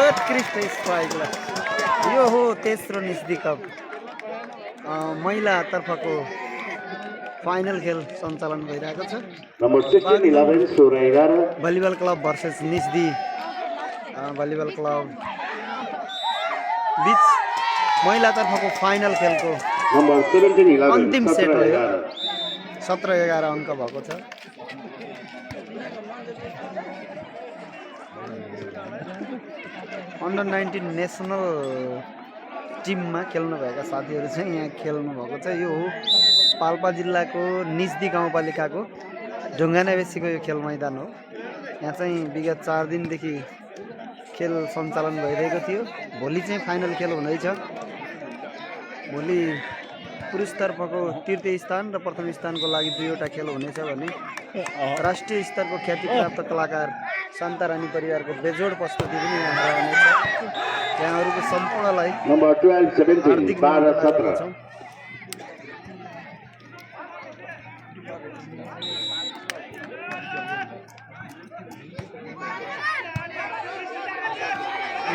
उत्कृष्ट स्ट्राइकलाई यो हो तेस्रो निस्दी कप महिला तर्फको फाइनल खेल सञ्चालन भइरहेको छ। Volleyball club versus Nisdi volleyball club बीच महिला तर्फको फाइनल खेलको अन्तिम सेट हो। 17-11 अङ्क भएको छ। अन्डर 19 नेसनल टिममा खेल्नुभएका साथीहरू चाहिँ यहाँ खेल्नु भएको छ। यो हो पाल्पा जिल्लाको निस्दी गाउँपालिकाको ढुङ्गानाबेसीको यो खेल मैदान हो। यहाँ चाहिँ विगत 4 दिनदेखि खेल सञ्चालन भइरहेको थियो। भोलि चाहिँ फाइनल खेल हुँदैछ। भोलि पुरुष तर्फको तृतीय स्थान र प्रथम स्थानको लागि 2वटा खेल हुनेछ भने राष्ट्रिय स्तरको ख्याति प्राप्त कलाकार शान्तारानी परिवारको बेजोड प्रस्तुति पनि यहाँ रहनेछ। यहाँहरूको सम्पूर्णलाई नम्बर 12 17 12 17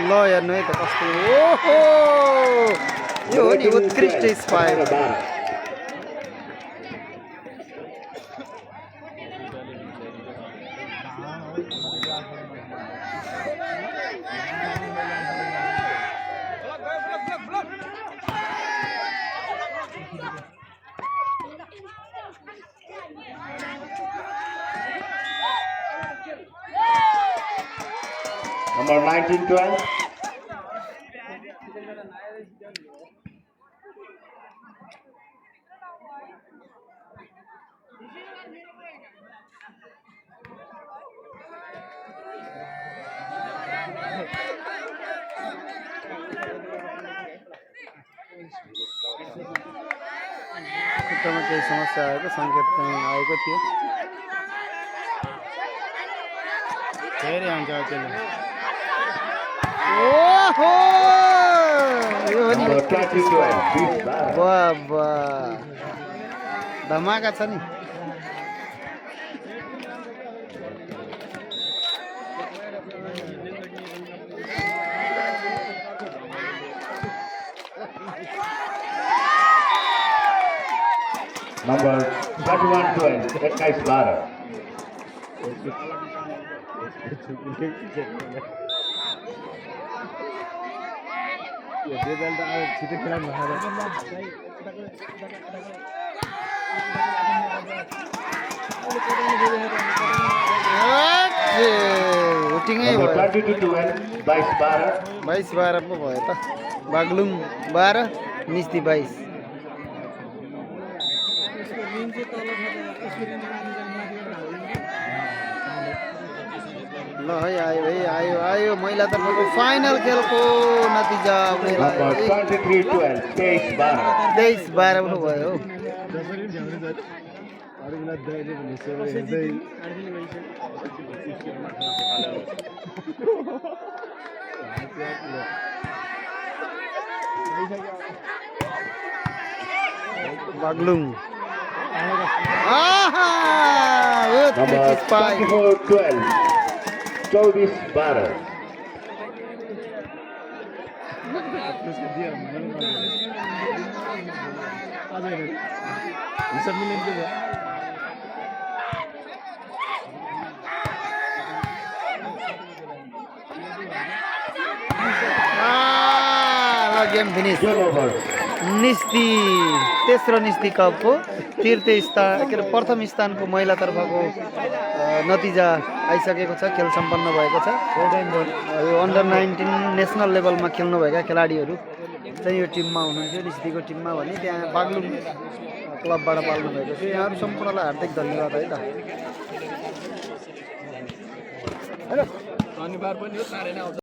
ल हेर्नु है त कस्तो ओहो यो हो नि उत्कृष्ट स्पाइक। Number 19-12. खुट्टामा केही समस्या आएको सङ्केत चाहिँ आएको थियो। फेरि आउँछ त्यसले। ओहो यो नि वाह वाह धमाका छ नि। Number 21-12. 21-12. हुटिङै भयो। 22-12 पो भयो त। बागलुङ 12 निस्दी 22। ल है आयो है आयो आयो महिला तर्फको फाइनल खेलको नतिजा 23-12 पो भयो। Baglung Number 24-12. 24-12. Game finish. Nisdi तेस्रो निस्दी कपको तृतीय स्थान के अरे प्रथम स्थानको महिला तर्फको नतिजा आइसकेको छ। खेल सम्पन्न भएको छ। यो अन्डर 19 नेसनल लेभलमा खेल्नुभएका खेलाडीहरू चाहिँ यो टिममा हुनुहुन्थ्यो। निस्दीको टिममा भने त्यहाँ बागलुङ क्लबबाट पाल्नु भएको थियो। यहाँहरू सम्पूर्णलाई हार्दिक धन्यवाद है त।